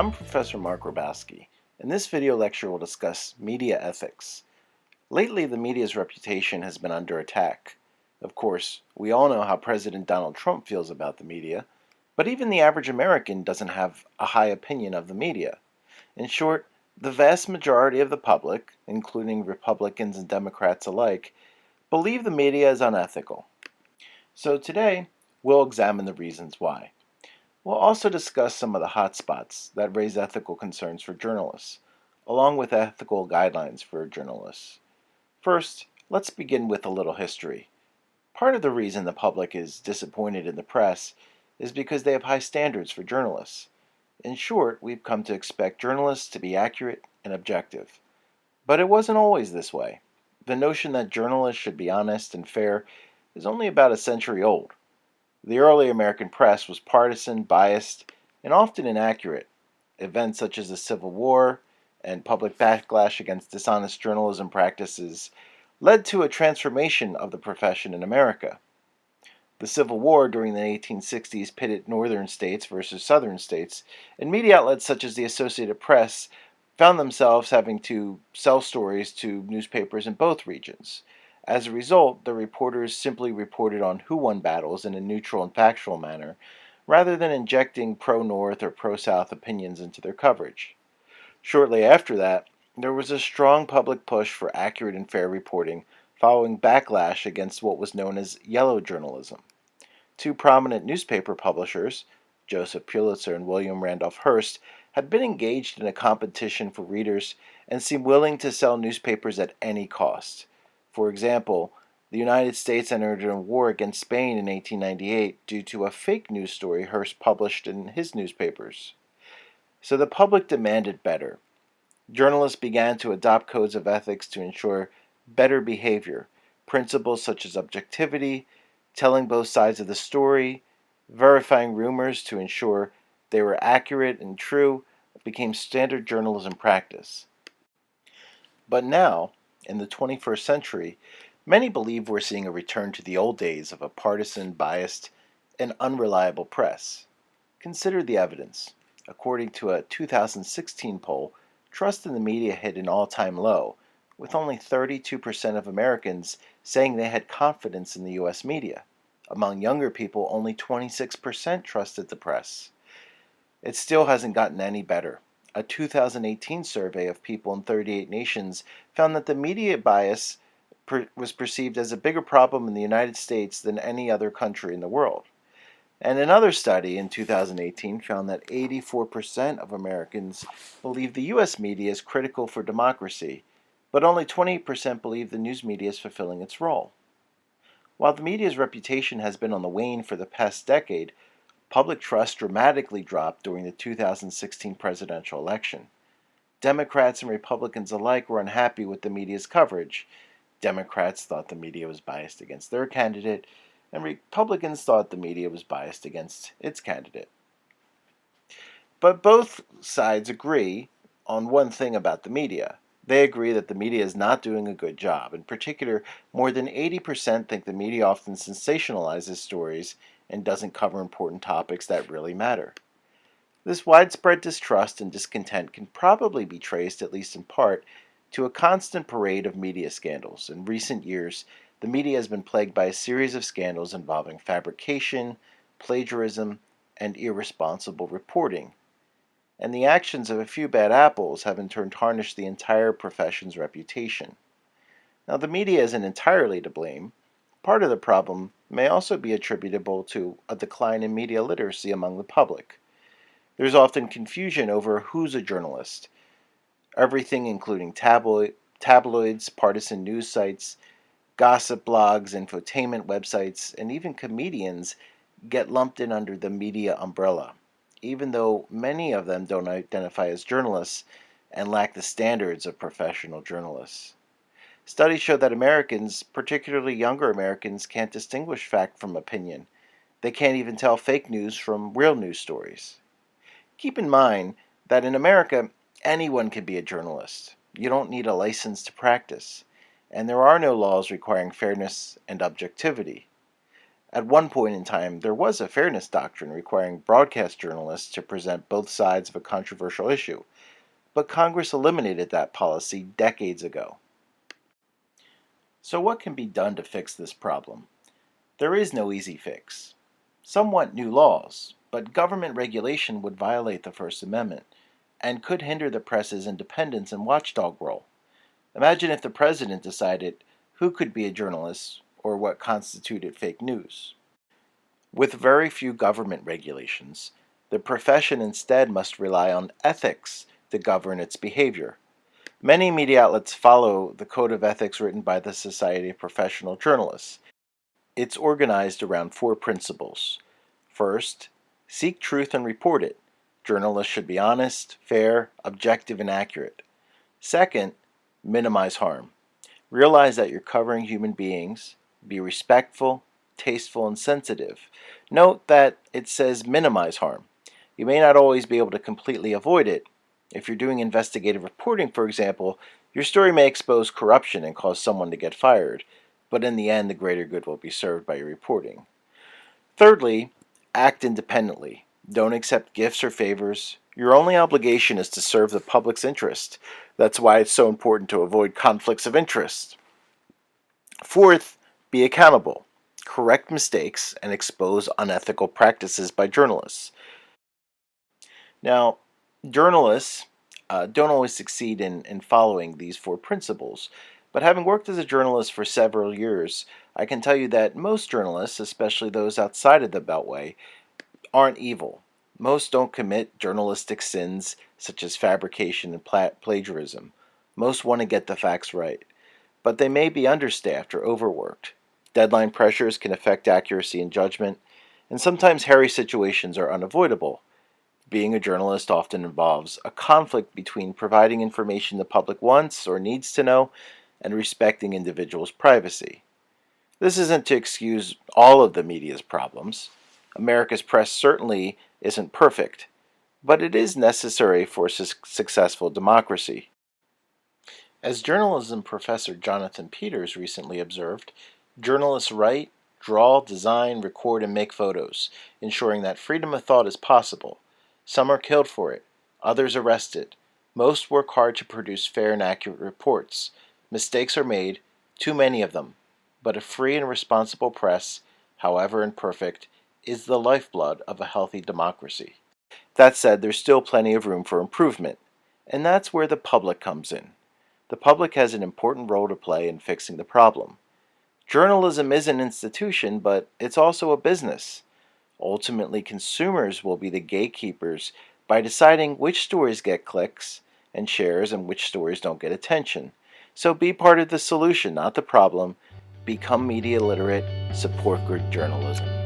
I'm Professor Mark Grabowski. In this video lecture, we'll discuss media ethics. Lately, the media's reputation has been under attack. Of course, we all know how President Donald Trump feels about the media, but even the average American doesn't have a high opinion of the media. In short, the vast majority of the public, including Republicans and Democrats alike, believe the media is unethical. So today, we'll examine the reasons why. We'll also discuss some of the hot spots that raise ethical concerns for journalists, along with ethical guidelines for journalists. First, let's begin with a little history. Part of the reason the public is disappointed in the press is because they have high standards for journalists. In short, we've come to expect journalists to be accurate and objective. But it wasn't always this way. The notion that journalists should be honest and fair is only about a century old. The early American press was partisan, biased, and often inaccurate. Events such as the Civil War and public backlash against dishonest journalism practices led to a transformation of the profession in America. The Civil War during the 1860s pitted northern states versus southern states, and media outlets such as the Associated Press found themselves having to sell stories to newspapers in both regions. As a result, the reporters simply reported on who won battles in a neutral and factual manner, rather than injecting pro-North or pro-South opinions into their coverage. Shortly after that, there was a strong public push for accurate and fair reporting, following backlash against what was known as yellow journalism. Two prominent newspaper publishers, Joseph Pulitzer and William Randolph Hearst, had been engaged in a competition for readers and seemed willing to sell newspapers at any cost. For example, the United States entered a war against Spain in 1898 due to a fake news story Hearst published in his newspapers. So the public demanded better. Journalists began to adopt codes of ethics to ensure better behavior. Principles such as objectivity, telling both sides of the story, verifying rumors to ensure they were accurate and true became standard journalism practice. But now, in the 21st century, many believe we're seeing a return to the old days of a partisan, biased, and unreliable press. Consider the evidence. According to a 2016 poll, trust in the media hit an all-time low, with only 32% of Americans saying they had confidence in the U.S. media. Among younger people, only 26% trusted the press. It still hasn't gotten any better. A 2018 survey of people in 38 nations found that the media bias was perceived as a bigger problem in the United States than any other country in the world. And another study in 2018 found that 84% of Americans believe the U.S. media is critical for democracy, but only 20% believe the news media is fulfilling its role. While the media's reputation has been on the wane for the past decade, public trust dramatically dropped during the 2016 presidential election. Democrats and Republicans alike were unhappy with the media's coverage. Democrats thought the media was biased against their candidate, and Republicans thought the media was biased against its candidate. But both sides agree on one thing about the media. They agree that the media is not doing a good job. In particular, more than 80% think the media often sensationalizes stories and doesn't cover important topics that really matter. This widespread distrust and discontent can probably be traced, at least in part, to a constant parade of media scandals. In recent years, the media has been plagued by a series of scandals involving fabrication, plagiarism, and irresponsible reporting. And the actions of a few bad apples have in turn tarnished the entire profession's reputation. Now, the media isn't entirely to blame. Part of the problem may also be attributable to a decline in media literacy among the public. There's often confusion over who's a journalist. Everything including tabloids, partisan news sites, gossip blogs, infotainment websites, and even comedians get lumped in under the media umbrella, even though many of them don't identify as journalists and lack the standards of professional journalists. Studies show that Americans, particularly younger Americans, can't distinguish fact from opinion. They can't even tell fake news from real news stories. Keep in mind that in America, anyone can be a journalist. You don't need a license to practice, and there are no laws requiring fairness and objectivity. At one point in time, there was a fairness doctrine requiring broadcast journalists to present both sides of a controversial issue, but Congress eliminated that policy decades ago. So, what can be done to fix this problem? There is no easy fix. Some want new laws, but government regulation would violate the First Amendment and could hinder the press's independence and watchdog role. Imagine if the president decided who could be a journalist or what constituted fake news. With very few government regulations, the profession instead must rely on ethics to govern its behavior. Many media outlets follow the code of ethics written by the Society of Professional Journalists. It's organized around four principles. First, seek truth and report it. Journalists should be honest, fair, objective, and accurate. Second, minimize harm. Realize that you're covering human beings. Be respectful, tasteful, and sensitive. Note that it says minimize harm. You may not always be able to completely avoid it. If you're doing investigative reporting, for example, your story may expose corruption and cause someone to get fired, but in the end, the greater good will be served by your reporting. Thirdly, act independently. Don't accept gifts or favors. Your only obligation is to serve the public's interest. That's why it's so important to avoid conflicts of interest. Fourth, be accountable. Correct mistakes and expose unethical practices by journalists. Now, journalists don't always succeed in following these four principles, but having worked as a journalist for several years, I can tell you that most journalists, especially those outside of the Beltway, aren't evil. Most don't commit journalistic sins such as fabrication and plagiarism. Most want to get the facts right, but they may be understaffed or overworked. Deadline pressures can affect accuracy and judgment, and sometimes hairy situations are unavoidable. Being a journalist often involves a conflict between providing information the public wants or needs to know and respecting individuals' privacy. This isn't to excuse all of the media's problems. America's press certainly isn't perfect, but it is necessary for successful democracy. As journalism professor Jonathan Peters recently observed, journalists write, draw, design, record, and make photos, ensuring that freedom of thought is possible. Some are killed for it, others arrested. Most work hard to produce fair and accurate reports. Mistakes are made, too many of them, but a free and responsible press, however imperfect, is the lifeblood of a healthy democracy. That said, there's still plenty of room for improvement, and that's where the public comes in. The public has an important role to play in fixing the problem. Journalism is an institution, but it's also a business. Ultimately, consumers will be the gatekeepers by deciding which stories get clicks and shares and which stories don't get attention. So be part of the solution, not the problem. Become media literate, support good journalism.